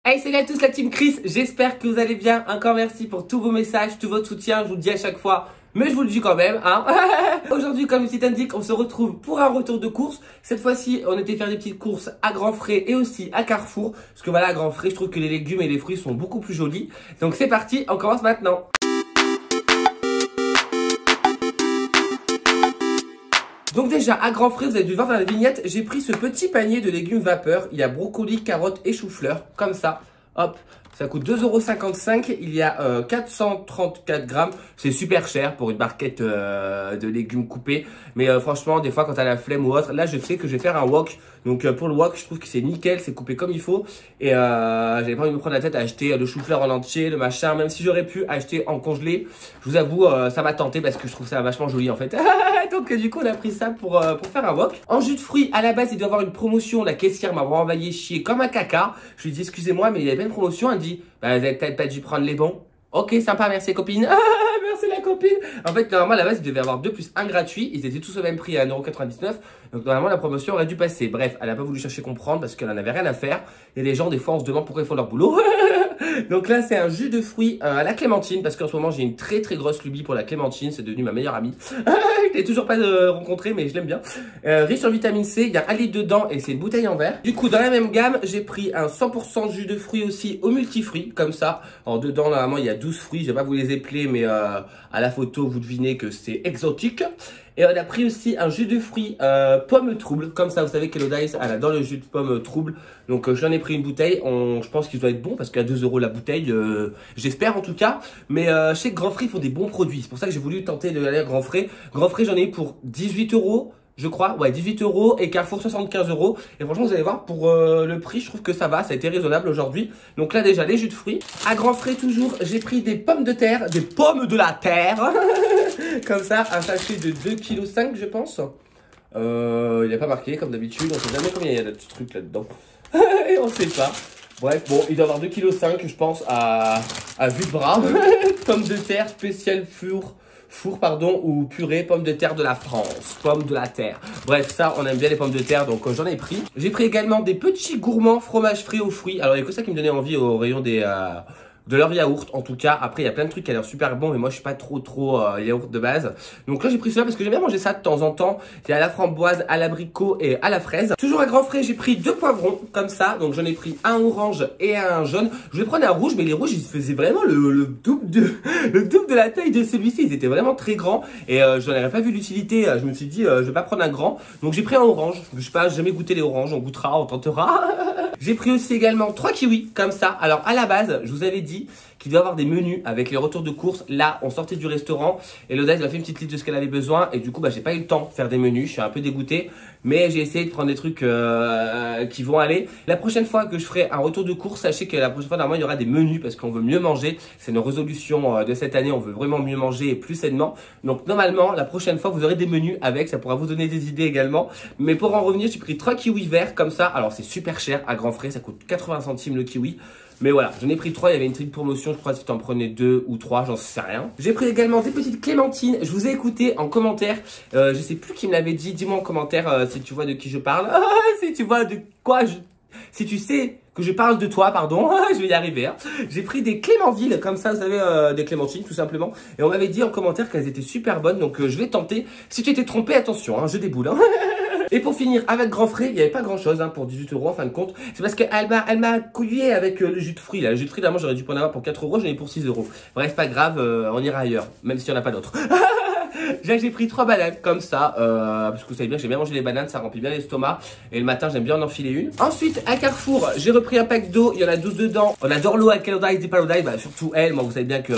Hey, salut à tous la team Chris, j'espère que vous allez bien. Encore merci pour tous vos messages, tout votre soutien, je vous le dis à chaque fois, mais je vous le dis quand même, hein. Aujourd'hui, comme le titre indique, on se retrouve pour un retour de course. Cette fois-ci, on était faire des petites courses à Grand Frais et aussi à Carrefour. Parce que voilà, à Grand Frais, je trouve que les légumes et les fruits sont beaucoup plus jolis. Donc c'est parti, on commence maintenant. Donc déjà, à Grand Frais, vous avez dû le voir dans la vignette, j'ai pris ce petit panier de légumes vapeur. Il y a brocoli, carottes et chou-fleur, comme ça. Hop, ça coûte 2,55 €. Il y a 434 grammes. C'est super cher pour une barquette de légumes coupés. Mais franchement, des fois, quand t'as la flemme ou autre, là, je sais que je vais faire un wok. Donc pour le wok, je trouve que c'est nickel, c'est coupé comme il faut. Et j'avais pas envie de me prendre la tête à acheter le chou-fleur en entier, le machin. Même si j'aurais pu acheter en congelé, je vous avoue, ça m'a tenté parce que je trouve ça vachement joli en fait. Donc du coup, on a pris ça pour faire un wok. En jus de fruits, à la base, il doit y avoir une promotion. La caissière m'a vraiment envoyé chier comme un caca. Je lui ai dit, excusez-moi, mais il y avait une promotion. Elle dit, bah, vous avez peut-être pas dû prendre les bons. Ok, sympa, merci copine. Merci la copine. En fait, normalement, à la base, il devait y avoir 2 plus 1 gratuit. Ils étaient tous au même prix à 1,99 €. Donc, normalement, la promotion aurait dû passer. Bref, elle n'a pas voulu chercher comprendre parce qu'elle en avait rien à faire. Et les gens, des fois, on se demande pourquoi ils font leur boulot. Donc là, c'est un jus de fruits à la clémentine. Parce qu'en ce moment, j'ai une très très grosse lubie pour la clémentine. C'est devenu ma meilleure amie. Je l'ai toujours pas rencontré, mais je l'aime bien. Riche en vitamine C. Il y a 1 litre dedans et c'est une bouteille en verre. Du coup, dans la même gamme, j'ai pris un 100% jus de fruits aussi au multifruits. Comme ça. Alors, dedans, normalement, il y a 12 fruits. Je vais pas vous les épeler, mais à la photo, vous devinez que c'est exotique. Et on a pris aussi un jus de fruits pomme trouble. Comme ça, vous savez qu'Elodice, elle adore le jus de pomme trouble. Donc, j'en ai pris une bouteille. Je pense qu'il doit être bon parce qu'à 2 € la bouteille, j'espère en tout cas. Mais je sais que Grand Frais font des bons produits. C'est pour ça que j'ai voulu tenter d'aller à Grand Frais. Grand Frais, j'en ai eu pour 18 €. Je crois, ouais, 18 € et Carrefour 75 €. Et franchement, vous allez voir, pour le prix, je trouve que ça va, ça a été raisonnable aujourd'hui. Donc là, déjà, les jus de fruits. À Grand Frais, toujours, j'ai pris des pommes de terre, des pommes de la terre. Comme ça, un sachet de 2,5 kg, je pense. Il n'a pas marqué, comme d'habitude. On sait jamais combien il y a de petits trucs là-dedans. Et on sait pas. Bref, bon, il doit avoir 2,5 kg, je pense, à vue de bras. Pommes de terre spécial four pardon, ou purée, pommes de terre de la France, pommes de la terre. Bref, ça, on aime bien les pommes de terre, donc j'en ai pris. J'ai pris également des petits gourmands fromage frais aux fruits. Alors, il y a que ça qui me donnait envie au rayon de leur yaourt. En tout cas, après, il y a plein de trucs qui a l'air super bon, mais moi, je suis pas trop yaourt de base. Donc là, j'ai pris cela parce que j'aime bien manger ça de temps en temps. Il y a à la framboise, à l'abricot et à la fraise. Toujours à Grand Frais, j'ai pris 2 poivrons, comme ça. Donc, j'en ai pris un orange et un jaune. Je vais prendre un rouge, mais les rouges, ils faisaient vraiment le double de la taille de celui-ci. Ils étaient vraiment très grands. Et j'en avais pas vu l'utilité. Je me suis dit, je vais pas prendre un grand. Donc, j'ai pris un orange. Je sais pas, j'ai jamais goûté les oranges. On goûtera, on tentera. J'ai pris aussi également 3 kiwis, comme ça. Alors, à la base, je vous avais dit qu'il doit y avoir des menus avec les retours de course. Là, on sortait du restaurant et Elodice m'a fait une petite liste de ce qu'elle avait besoin. Et du coup, bah, j'ai pas eu le temps de faire des menus. Je suis un peu dégoûté. Mais j'ai essayé de prendre des trucs qui vont aller. La prochaine fois que je ferai un retour de course, sachez que la prochaine fois, normalement, il y aura des menus parce qu'on veut mieux manger. C'est une résolution de cette année. On veut vraiment mieux manger et plus sainement. Donc, normalement, la prochaine fois, vous aurez des menus avec. Ça pourra vous donner des idées également. Mais pour en revenir, j'ai pris 3 kiwis verts comme ça. Alors, c'est super cher à Grand Frais. Ça coûte 80 centimes le kiwi. Mais voilà, j'en ai pris 3, il y avait une petite promotion, je crois que si tu en prenais 2 ou 3, j'en sais rien. J'ai pris également des petites clémentines, je vous ai écouté en commentaire, je sais plus qui me l'avait dit, dis-moi en commentaire si tu vois de qui je parle, si tu vois de quoi si tu sais que je parle de toi, pardon, je vais y arriver. Hein. J'ai pris des Clémentville, comme ça, vous savez, des clémentines, tout simplement. Et on m'avait dit en commentaire qu'elles étaient super bonnes, donc je vais tenter. Si tu étais trompé, attention, hein, je déboule. Hein. Et pour finir, avec Grand Frais, il n'y avait pas grand chose hein, pour 18 € en fin de compte. C'est parce qu'elle m'a couillé avec le jus de fruits. Là. Le jus de fruits, normalement, j'aurais dû en avoir pour 4 €, j'en ai pour 6 €. Bref, pas grave, on ira ailleurs, même s'il n'y en a pas d'autres. J'ai pris 3 bananes comme ça, parce que vous savez bien que j'aime bien manger les bananes, ça remplit bien l'estomac. Et le matin, j'aime bien en enfiler une. Ensuite, à Carrefour, j'ai repris un pack d'eau, il y en a 12 dedans. On adore l'eau avec Elodice, des Elodice, bah, surtout elle, moi vous savez bien que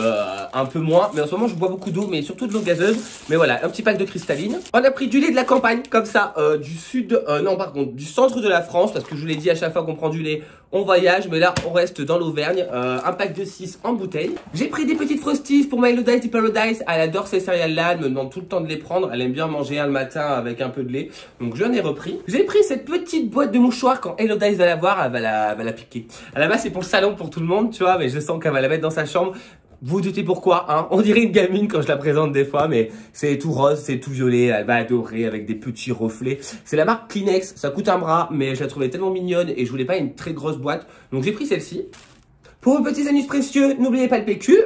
un peu moins. Mais en ce moment, je bois beaucoup d'eau, mais surtout de l'eau gazeuse. Mais voilà, un petit pack de cristalline. On a pris du lait de la campagne, comme ça, du sud, non par contre, du centre de la France, parce que je vous l'ai dit à chaque fois qu'on prend du lait, on voyage, mais là, on reste dans l'Auvergne. Un pack de 6 en bouteille. J'ai pris des petites frosties pour ma Elodice, des Paradise. Elle adore ces céréales-là, elle me demande tout le temps de les prendre. Elle aime bien manger un le matin avec un peu de lait. Donc j'en ai repris. J'ai pris cette petite boîte de mouchoirs. Quand Elodice va la voir, elle va la piquer. À la base, c'est pour le salon, pour tout le monde, tu vois, mais je sens qu'elle va la mettre dans sa chambre. Vous vous doutez pourquoi, hein? On dirait une gamine quand je la présente des fois, mais c'est tout rose, c'est tout violet, elle va adorer avec des petits reflets. C'est la marque Kleenex, ça coûte un bras, mais je la trouvais tellement mignonne et je voulais pas une très grosse boîte. Donc j'ai pris celle-ci. Pour vos petits anus précieux, n'oubliez pas le PQ.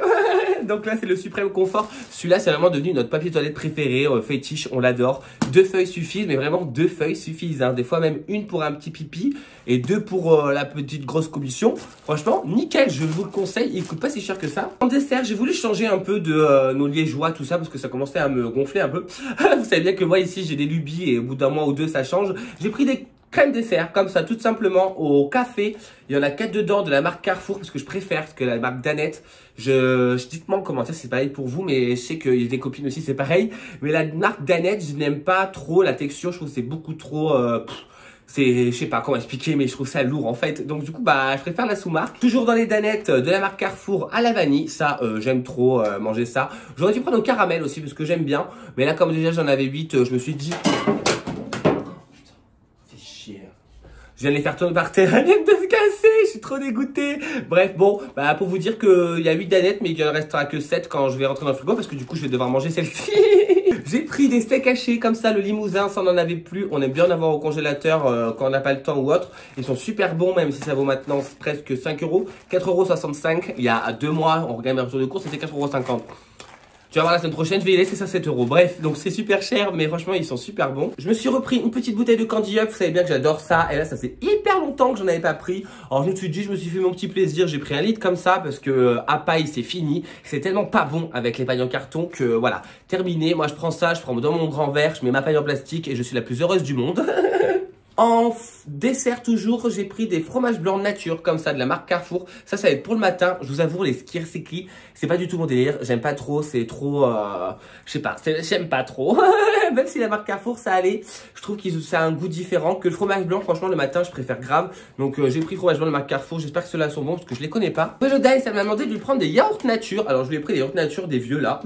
Donc là, c'est le suprême confort. Celui-là, c'est vraiment devenu notre papier toilette préféré, fétiche, on l'adore. 2 feuilles suffisent, mais vraiment 2 feuilles suffisent. Hein. Des fois même une pour un petit pipi et 2 pour la petite grosse commission. Franchement, nickel, je vous le conseille. Il coûte pas si cher que ça. En dessert, j'ai voulu changer un peu de nos liégeois, tout ça, parce que ça commençait à me gonfler un peu. Vous savez bien que moi, ici, j'ai des lubies et au bout d'un mois ou deux, ça change. J'ai pris des crème dessert, comme ça, tout simplement, au café. Il y en a 4 dedans de la marque Carrefour, parce que je préfère, parce que la marque Danette, dites-moi en commentaire si c'est pareil pour vous, mais je sais qu'il y a des copines aussi, c'est pareil. Mais la marque Danette, je n'aime pas trop la texture, je trouve que c'est beaucoup trop... je sais pas comment expliquer, mais je trouve ça lourd en fait. Donc du coup, je préfère la sous-marque. Toujours dans les danettes de la marque Carrefour à la vanille. Ça, j'aime trop manger ça. J'aurais dû prendre au caramel aussi, parce que j'aime bien. Mais là, comme déjà j'en avais 8, je me suis dit... Je viens de les faire tomber par terre, elles viennent de se casser, je suis trop dégoûté. Bref, bon, pour vous dire qu'il y a 8 danettes, mais il ne restera que 7 quand je vais rentrer dans le frigo, parce que du coup, je vais devoir manger celle-ci. J'ai pris des steaks hachés comme ça, le Limousin, ça on n'en avait plus. On aime bien en avoir au congélateur quand on n'a pas le temps ou autre. Ils sont super bons, même si ça vaut maintenant presque 5 euros. 4,65 €. Il y a 2 mois, on regarde un tour de course, c'était 4,50 €. Tu vas voir la semaine prochaine, je vais y laisser ça 7 €. Bref, donc c'est super cher, mais franchement, ils sont super bons. Je me suis repris une petite bouteille de Candy Up. Vous savez bien que j'adore ça. Et là, ça fait hyper longtemps que j'en avais pas pris. Alors, je me suis dit, je me suis fait mon petit plaisir. J'ai pris 1 litre comme ça parce que à paille, c'est fini. C'est tellement pas bon avec les pailles en carton que voilà, terminé. Moi, je prends ça, je prends dans mon grand verre, je mets ma paille en plastique et je suis la plus heureuse du monde. En dessert toujours, j'ai pris des fromages blancs nature comme ça de la marque Carrefour. Ça va être pour le matin. Je vous avoue, les skirsekli, c'est pas du tout mon délire. J'aime pas trop, c'est trop... je sais pas, j'aime pas trop. Même si la marque Carrefour, ça allait. Je trouve que ça a un goût différent que le fromage blanc. Franchement, le matin, je préfère grave. Donc, j'ai pris fromage blanc de la marque Carrefour. J'espère que ceux-là sont bons parce que je les connais pas. Hello Dice, elle m'a demandé de lui prendre des yaourts nature. Alors, je lui ai pris des yaourts nature, des vieux là.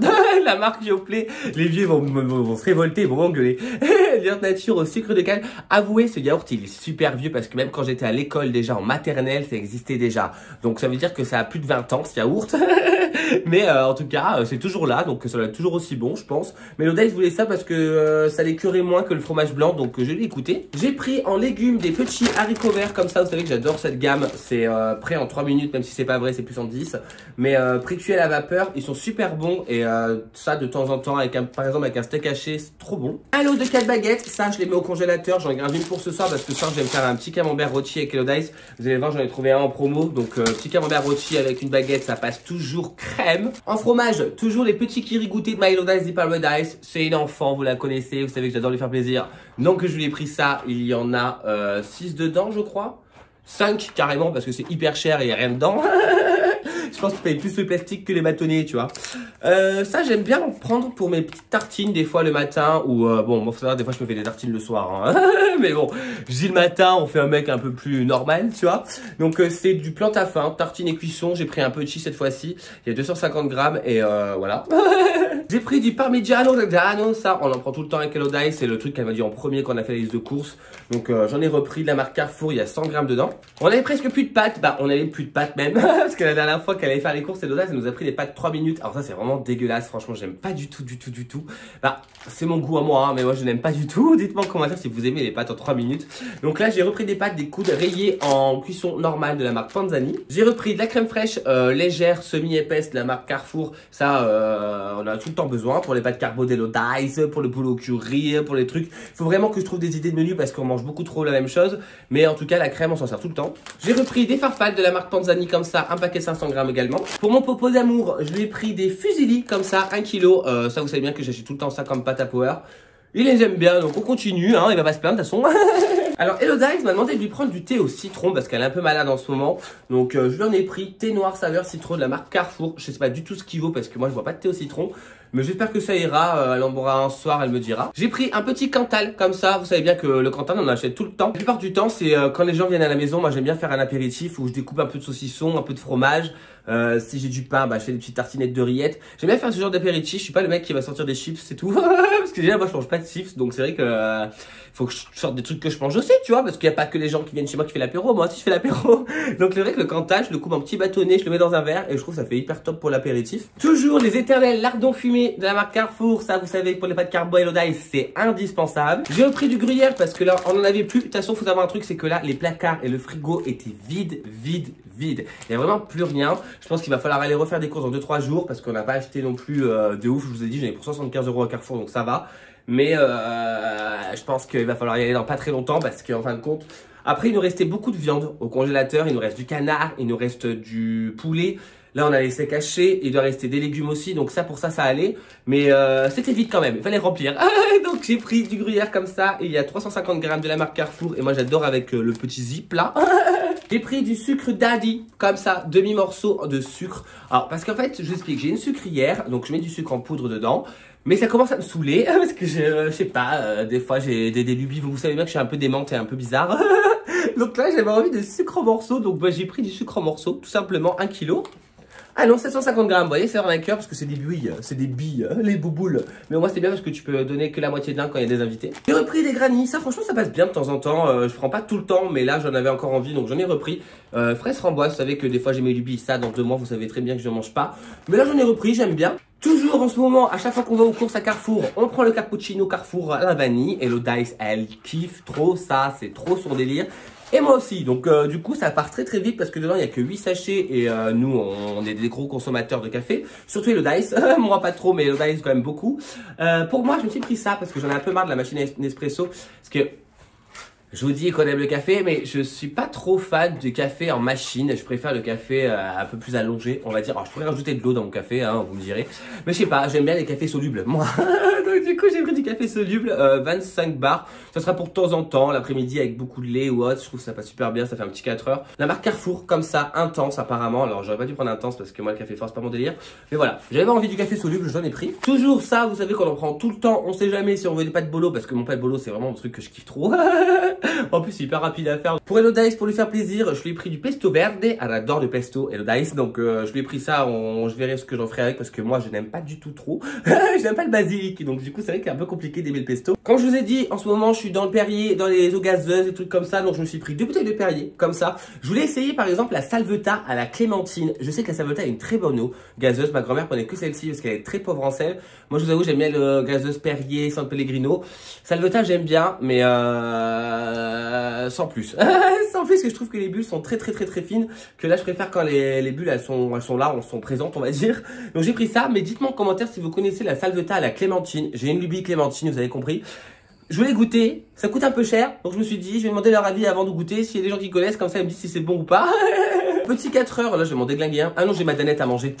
La marque Yoplait. Les vieux vont se révolter, ils vont m'engueuler. Les yaourts nature au sucre de canne. Avouez, ce yaourt, il est super vieux parce que même quand j'étais à l'école déjà en maternelle, ça existait déjà. Donc, ça veut dire que ça a plus de 20 ans, ce yaourt. Mais en tout cas, c'est toujours là. Donc, ça doit être toujours aussi bon, je pense. Mais Hello Dice voulait ça parce que ça l'écœurait moins que le fromage blanc. Donc, je l'ai écouté. J'ai pris en légumes des petits haricots verts comme ça. Vous savez que j'adore cette gamme. C'est prêt en 3 minutes, même si c'est pas vrai, c'est plus en 10. Mais pré-cuits à la vapeur, ils sont super bons. Et ça, de temps en temps, avec par exemple avec un steak haché, c'est trop bon. Un lot de 4 baguettes. Ça, je les mets au congélateur. J'en garde une pour ce soir parce que ce soir, je vais me faire un petit camembert rôti avec Hello Dice. Vous allez voir, j'en ai trouvé un en promo. Donc, petit camembert rôti avec une baguette, ça passe toujours crème. En fromage, toujours les petits kirigoutés de My Hello Dice des Paradise. C'est une enfant, vous la connaissez. Vous savez que j'adore lui faire plaisir. Donc, je lui ai pris ça. Il y en a 6 dedans, je crois. 5 carrément parce que c'est hyper cher et il n'y a rien dedans. Je pense que je paye plus le plastique que les bâtonnets, tu vois. Ça, j'aime bien en prendre pour mes petites tartines, des fois le matin. Ou bon, moi, faut savoir, des fois, je me fais des tartines le soir. Hein. Mais bon, je dis le matin, on fait un mec un peu plus normal, tu vois. Donc, c'est du plantain-fin, tartine et cuisson. J'ai pris un peu de cheese cette fois-ci. Il y a 250 grammes et voilà. J'ai pris du parmigiano reggiano. Ça, on en prend tout le temps avec Hello Dice. C'est le truc qu'elle m'a dit en premier quand on a fait la liste de courses. Donc, j'en ai repris de la marque Carrefour. Il y a 100 grammes dedans. On avait presque plus de pâtes. Bah, on avait plus de pâtes même. Parce que la dernière fois qu'elle allait faire les courses, Hello Dice, elle nous a pris des pâtes 3 minutes. Alors ça, c'est vraiment dégueulasse. Franchement, j'aime pas du tout. Bah, c'est mon goût à moi, hein, mais moi, je n'aime pas du tout. Dites-moi en commentaire si vous aimez les pâtes en 3 minutes. Donc là, j'ai repris des pâtes, des coudes rayés en cuisson normale de la marque Panzani. J'ai repris de la crème fraîche légère, semi-épaisse de la marque Carrefour. Ça, on a tout le temps besoin pour les pâtes carbo d'Hello Dice, pour le poulet au curry, pour les trucs. Il faut vraiment que je trouve des idées de menu parce qu'on mange beaucoup trop la même chose. Mais en tout cas, la crème, on s'en sert tout le temps. J'ai repris des farfales de la marque Panzani comme ça, un paquet 500 grammes également. Pour mon popo d'amour, je lui ai pris des fusilli comme ça, 1 kg. Ça, vous savez bien que j'achète tout le temps ça comme pâte à power. Il les aime bien, donc on continue, hein, il va pas se plaindre de toute façon. Alors, Hello Dice m'a demandé de lui prendre du thé au citron parce qu'elle est un peu malade en ce moment. Donc, je lui en ai pris thé noir saveur citron de la marque Carrefour. Je sais pas du tout ce qu'il vaut parce que moi, je vois pas de thé au citron. Mais j'espère que ça ira, elle en boira un soir, elle me dira. J'ai pris un petit Cantal, comme ça, vous savez bien que le Cantal on en achète tout le temps. La plupart du temps c'est quand les gens viennent à la maison, moi j'aime bien faire un apéritif où je découpe un peu de saucisson, un peu de fromage. Si j'ai du pain, bah, je fais des petites tartinettes de rillettes. J'aime bien faire ce genre d'apéritif. Je suis pas le mec qui va sortir des chips, c'est tout. Parce que déjà, moi, je mange pas de chips. Donc, c'est vrai que faut que je sorte des trucs que je mange aussi, tu vois. Parce qu'il y a pas que les gens qui viennent chez moi qui font l'apéro. Moi aussi, je fais l'apéro. Donc, c'est vrai que le Cantal, je le coupe en petit bâtonnet, je le mets dans un verre. Et je trouve que ça fait hyper top pour l'apéritif. Toujours les éternels lardons fumés de la marque Carrefour. Ça, vous savez, pour les pâtes carbo et l'Odice, c'est indispensable. J'ai repris du gruyère parce que là, on en avait plus. De toute façon, faut savoir un truc, c'est que là, les placards et le frigo étaient vides. Il y a vraiment plus rien. Je pense qu'il va falloir aller refaire des courses dans 2-3 jours parce qu'on n'a pas acheté non plus de ouf. Je vous ai dit, j'en ai pour 75 € à Carrefour, donc ça va. Mais je pense qu'il va falloir y aller dans pas très longtemps parce qu'en fin de compte, après il nous restait beaucoup de viande au congélateur. Il nous reste du canard, il nous reste du poulet. Là, on a laissé cacher. Il doit rester des légumes aussi. Donc ça, pour ça, ça allait. Mais c'était vite quand même. Il fallait remplir. Donc j'ai pris du gruyère comme ça. Et il y a 350 grammes de la marque Carrefour. Et moi, j'adore avec le petit zip là. J'ai pris du sucre daddy, comme ça, demi-morceau de sucre. Alors, parce qu'en fait, je vous explique, j'ai une sucrière, donc je mets du sucre en poudre dedans. Mais ça commence à me saouler, parce que je sais pas, des fois j'ai des lubies, vous savez bien que je suis un peu démente et un peu bizarre. Donc là, j'avais envie de sucre en morceaux, donc bah, j'ai pris du sucre en morceaux, tout simplement 1 kg. Ah non, 750 grammes, vous voyez, c'est arnaqueur parce que c'est des billes, les bouboules. Mais moi, c'est bien parce que tu peux donner que la moitié d'un quand il y a des invités. J'ai repris des granny, ça franchement, ça passe bien de temps en temps. Je prends pas tout le temps, mais là, j'en avais encore envie, donc j'en ai repris. Fraise framboise, vous savez que des fois j'ai mes lubies, ça, dans 2 mois, vous savez très bien que je ne mange pas. Mais là, j'en ai repris, j'aime bien. Toujours en ce moment, à chaque fois qu'on va aux courses à Carrefour, on prend le cappuccino Carrefour à la vanille. Et l'Odice, elle kiffe trop ça, c'est trop son délire. Et moi aussi, donc du coup ça part très très vite parce que dedans il n'y a que 8 sachets et nous on est des gros consommateurs de café. Surtout l'Odice, moi pas trop mais l'Odice quand même beaucoup. Pour moi je me suis pris ça parce que j'en ai un peu marre de la machine Nespresso. Parce que je vous dis qu'on aime le café, mais je suis pas trop fan du café en machine. Je préfère le café un peu plus allongé, on va dire. Alors, je pourrais rajouter de l'eau dans mon café, hein, vous me direz. Mais je sais pas, j'aime bien les cafés solubles, moi. Donc, du coup, j'ai pris du café soluble, 25 bars. Ça sera pour de temps en temps, l'après-midi avec beaucoup de lait ou autre. Je trouve que ça passe super bien, ça fait un petit 4 heures. La marque Carrefour, comme ça, intense apparemment. Alors, j'aurais pas dû prendre intense parce que moi, le café fort, c'est pas mon délire. Mais voilà, j'avais envie du café soluble, j'en ai pris. Toujours ça, vous savez qu'on en prend tout le temps. On sait jamais si on veut des pâtes bolo parce que mon pâte bolo, c'est vraiment un truc que je kiffe trop. En plus, c'est hyper rapide à faire. Pour Elodice, pour lui faire plaisir, je lui ai pris du pesto verde. Elle adore le pesto, Elodice. Donc, je lui ai pris ça. Je verrai ce que j'en ferai avec parce que moi, je n'aime pas du tout trop. Je n'aime pas le basilic. Donc, du coup, c'est vrai qu'il est un peu compliqué d'aimer le pesto. Comme je vous ai dit, en ce moment, je suis dans le Perrier, dans les eaux gazeuses et trucs comme ça. Donc, je me suis pris 2 bouteilles de Perrier, comme ça. Je voulais essayer, par exemple, la Salvetat à la clémentine. Je sais que la Salvetat a une très bonne eau gazeuse. Ma grand-mère prenait que celle-ci parce qu'elle est très pauvre en sel. Moi, je vous avoue, j'aime bien le gazeuse Perrier, San Pellegrino. Salvetat, j'aime bien, mais sans plus. Sans plus, que je trouve que les bulles sont très fines. Que là, je préfère quand les bulles, elles sont là, elles sont présentes, on va dire. Donc, j'ai pris ça. Mais dites-moi en commentaire si vous connaissez la Salvetat à la clémentine. J'ai une lubie clémentine, vous avez compris. Je voulais goûter, ça coûte un peu cher, donc je me suis dit, je vais demander leur avis avant de goûter, s'il y a des gens qui connaissent, comme ça ils me disent si c'est bon ou pas. Petit 4 heures, là je vais m'en déglinguer un. Ah non, j'ai ma danette à manger.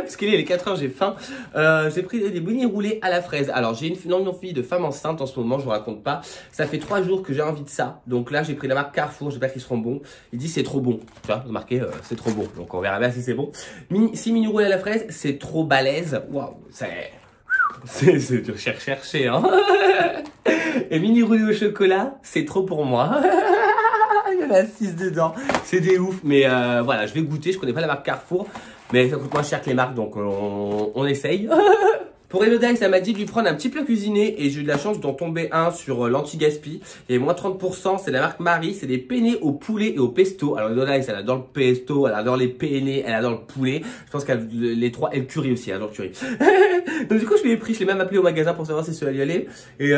Parce qu'il est les 4 heures, j'ai faim. J'ai pris des beignets roulés à la fraise. Alors j'ai une envie de femme enceinte en ce moment, je vous raconte pas. Ça fait 3 jours que j'ai envie de ça. Donc là j'ai pris la marque Carrefour, j'espère qu'ils seront bons. Il dit c'est trop bon, tu vois, marqué c'est trop bon. Donc on verra bien si c'est bon. 6 mini roulés à la fraise, c'est trop balèze. Waouh, c'est du chercher, hein. Et mini roulé au chocolat, c'est trop pour moi. Il y en a 6 dedans, c'est des ouf. Mais voilà, je vais goûter, je connais pas la marque Carrefour, mais ça coûte moins cher que les marques, donc on essaye. Pour Elodice, elle m'a dit de lui prendre un petit plat cuisiné et j'ai eu de la chance d'en tomber un sur l'anti-gaspi. Il y avait moins 30%, c'est la marque Marie, c'est des penne au poulet et au pesto. Alors Elodice, elle adore le pesto, elle adore les penne, elle adore le poulet. Je pense qu'elle les 3, et le curry aussi, elle adore le curry. Donc du coup, je l'ai pris, je l'ai même appelé au magasin pour savoir si ça allait y aller. Et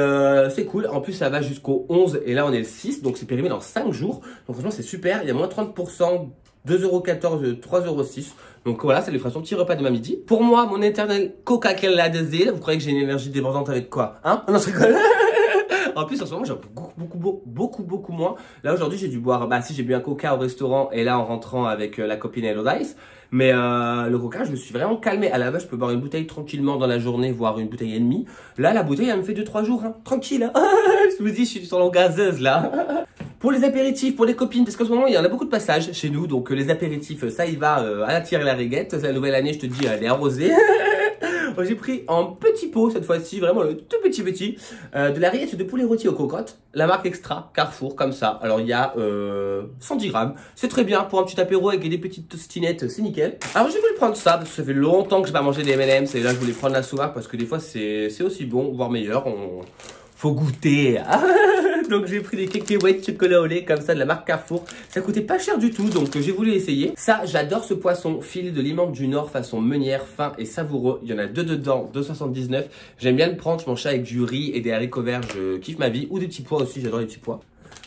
c'est cool, en plus ça va jusqu'au 11 et là on est le 6, donc c'est périmé dans 5 jours. Donc franchement c'est super, il y a moins 30%. 2,14 €, 3,06 €. Donc voilà, ça lui fera son petit repas demain midi. Pour moi, mon éternel Coca-Cola de zèle. Vous croyez que j'ai une énergie débordante avec quoi? Hein? Non, je rigole. En plus, en ce moment, j'ai beaucoup moins. Là, aujourd'hui, j'ai dû boire, bah si, j'ai bu un Coca au restaurant et là, en rentrant avec la copine Elodice. Mais le Coca, je me suis vraiment calmé. À la base, je peux boire une bouteille tranquillement dans la journée, voire une bouteille et demie. Là, la bouteille, elle me fait 2-3 jours, hein. Tranquille, hein. Je vous dis, je suis sur l'eau gazeuse, là. Pour les apéritifs, pour les copines, parce qu'en ce moment, il y en a beaucoup de passages chez nous. Donc, les apéritifs, ça y va à la tire et la riguette. La nouvelle année, je te dis, elle est arrosée. J'ai pris en petit pot cette fois-ci, vraiment le tout petit, de la rillette de poulet rôti aux cocottes, la marque Extra, Carrefour, comme ça. Alors il y a 110 grammes, c'est très bien pour un petit apéro avec des petites tostinettes, c'est nickel. Alors j'ai voulu prendre ça parce que ça fait longtemps que j'ai pas mangé des M&M's et là je voulais prendre la Souma parce que des fois c'est aussi bon, voire meilleur. Faut goûter. Donc j'ai pris des cacahuètes chocolat au lait comme ça de la marque Carrefour. Ça coûtait pas cher du tout donc j'ai voulu essayer. Ça j'adore ce poisson, filet de l'Imande du Nord façon meunière, fin et savoureux. Il y en a deux dedans, 2,79. J'aime bien le prendre, je mange ça avec du riz et des haricots verts, je kiffe ma vie. Ou des petits pois aussi, j'adore les petits pois.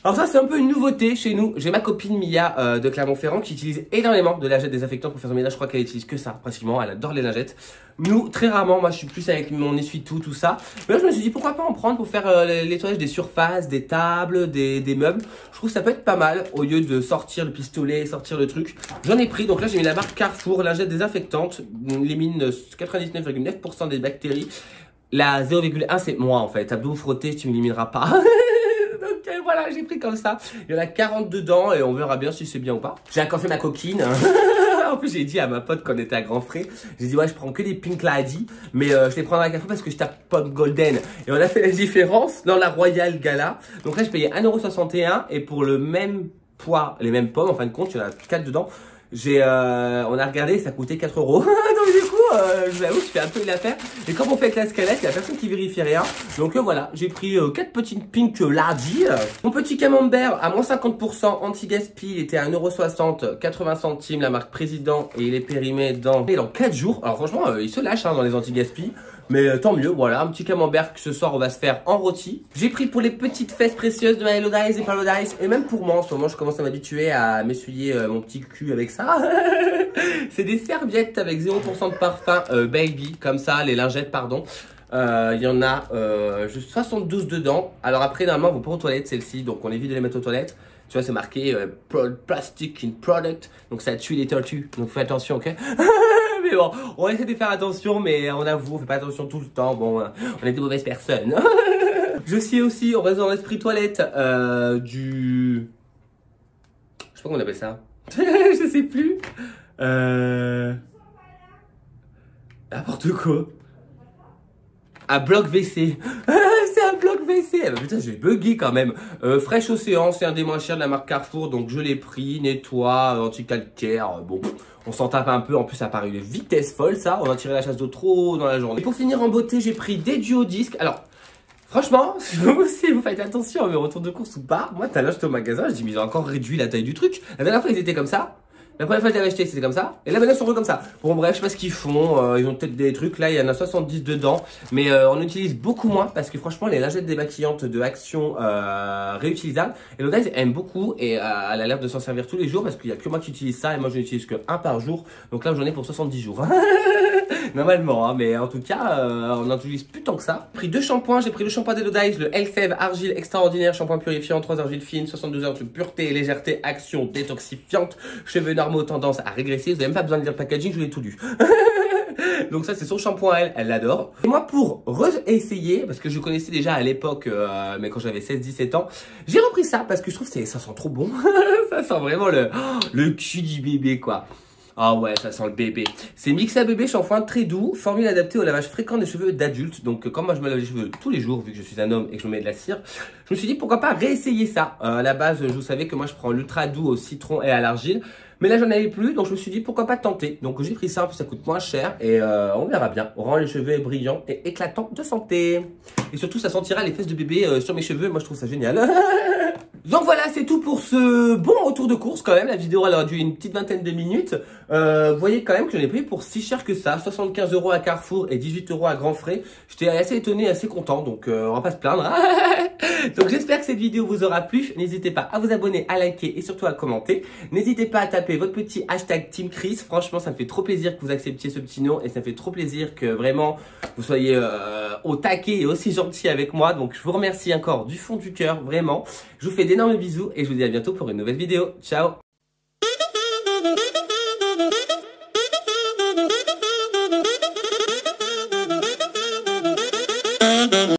Alors ça c'est un peu une nouveauté chez nous. J'ai ma copine Mia de Clermont-Ferrand qui utilise énormément de lingettes désinfectantes pour faire son ménage. Je crois qu'elle utilise que ça pratiquement, elle adore les lingettes. Nous très rarement, moi je suis plus avec mon essuie-tout, tout ça. Mais là je me suis dit pourquoi pas en prendre pour faire les nettoyage des surfaces, des tables, des meubles. Je trouve que ça peut être pas mal au lieu de sortir le pistolet, sortir le truc. J'en ai pris, donc là j'ai mis la marque Carrefour, lingette désinfectante, élimine 99,9% des bactéries. La 0,1 c'est moi en fait, t'as beau frotter, tu m'élimineras pas. Voilà, j'ai pris comme ça. Il y en a 40 dedans et on verra bien si c'est bien ou pas. J'ai encore fait ma coquine. En plus, j'ai dit à ma pote qu'on était à Grand Frais. J'ai dit, ouais, je prends que les Pink Lady, mais je les prendrai à Carrefour parce que je tape Pomme Golden. Et on a fait la différence dans la Royal Gala. Donc là, je payais 1,61 € et pour le même poids, les mêmes pommes, en fin de compte, il y en a 4 dedans. On a regardé, ça coûtait 4 €. Donc du coup, je vous avoue, je fais un peu l'affaire. Et comme on fait avec la scalette, il n'y a personne qui vérifie rien. Donc voilà, j'ai pris 4 petites Pink Lady. Mon petit camembert à moins 50%, anti-gaspi, il était à 1,60 €, 80 centimes, la marque Président. Et il est périmé dans 4 jours. Alors franchement, il se lâche dans les anti-gaspi. Mais tant mieux, voilà, un petit camembert que ce soir on va se faire en rôti. J'ai pris pour les petites fesses précieuses de ma Hello Dice et Paolo Dice. Et même pour moi, en ce moment, je commence à m'habituer à m'essuyer mon petit cul avec ça. C'est des serviettes avec 0% de parfum baby, comme ça, les lingettes, pardon. Il y en a juste 72 dedans. Alors après, normalement, elles vont pas aux toilettes, celles-ci. Donc on évite de les mettre aux toilettes. Tu vois, c'est marqué plastic in product. Donc ça tue les tortues. Donc fais attention, ok? Mais bon, on essaie de faire attention, mais on avoue, on fait pas attention tout le temps. Bon, on est de mauvaises personnes. Je suis aussi, on reste dans l'esprit toilette, je sais pas comment on appelle ça. Je sais plus. N'importe quoi. Un bloc WC. C'est un bloc WC. Bah, putain, j'ai bugué quand même. Fresh Océan, c'est un des moins chers de la marque Carrefour. Donc je l'ai pris. Nettoie, anti-calcaire. Bon, on s'en tape un peu. En plus, ça paraît une vitesse folle, ça. On a tiré la chasse d'eau trop haut dans la journée. Et pour finir en beauté, j'ai pris des duodisques. Alors, franchement, vous aussi, vous faites attention à mes retours de course ou pas. Moi, tout à l'heure, j'étais au magasin. Je dis, mais ils ont encore réduit la taille du truc. La dernière fois, ils étaient comme ça. La première fois que je l'avais acheté, c'était comme ça. Et là, maintenant, ils sont comme ça. Bon, bref, je sais pas ce qu'ils font. Ils ont peut-être des trucs. Là, il y en a 70 dedans. Mais on utilise beaucoup moins parce que franchement, les lingettes démaquillantes de Action réutilisables, Hello Dice aime beaucoup et elle a l'air de s'en servir tous les jours parce qu'il y a que moi qui utilise ça et moi, je n'utilise que un par jour. Donc là, j'en ai pour 70 jours. Normalement, hein, mais en tout cas, on n'en utilise plus tant que ça. J'ai pris 2 shampoings. J'ai pris le shampoing d'Hello Dice, le Elfève Argile Extraordinaire, shampoing purifiant, 3 argiles fines, 72 heures de pureté et légèreté, action détoxifiante, cheveux normaux, tendance à régresser. Vous n'avez même pas besoin de lire le packaging, je vous l'ai tout lu. Donc ça, c'est son shampoing à elle l'adore. Et moi, pour réessayer, parce que je connaissais déjà à l'époque, mais quand j'avais 16-17 ans, j'ai repris ça parce que je trouve que ça sent trop bon. Ça sent vraiment le cul du bébé, quoi. Ah ouais, ça sent le bébé. C'est Mixa Bébé shampoing très doux, formule adaptée au lavage fréquent des cheveux d'adultes. Donc comme moi je me lave les cheveux tous les jours vu que je suis un homme et que je me mets de la cire, je me suis dit pourquoi pas réessayer ça. À la base, je vous savais que moi je prends l'ultra doux au citron et à l'argile. Mais là j'en avais plus, donc je me suis dit pourquoi pas tenter. Donc j'ai pris ça, en plus ça coûte moins cher et on verra bien. On rend les cheveux brillants et éclatants de santé. Et surtout ça sentira les fesses de bébé sur mes cheveux, moi je trouve ça génial. Donc voilà, c'est tout pour ce bon retour de course quand même. La vidéo elle aura duré une petite vingtaine de minutes. Vous voyez quand même que je l'ai payé pour si cher que ça. 75 € à Carrefour et 18 € à Grand Frais. J'étais assez étonné, assez content, donc on va pas se plaindre. Donc j'espère que cette vidéo vous aura plu. N'hésitez pas à vous abonner, à liker et surtout à commenter. N'hésitez pas à taper votre petit hashtag Team Chris. Franchement, ça me fait trop plaisir que vous acceptiez ce petit nom et ça me fait trop plaisir que vraiment vous soyez au taquet et aussi gentil avec moi. Donc je vous remercie encore du fond du cœur, vraiment. Je vous fais d'énormes bisous et je vous dis à bientôt pour une nouvelle vidéo. Ciao!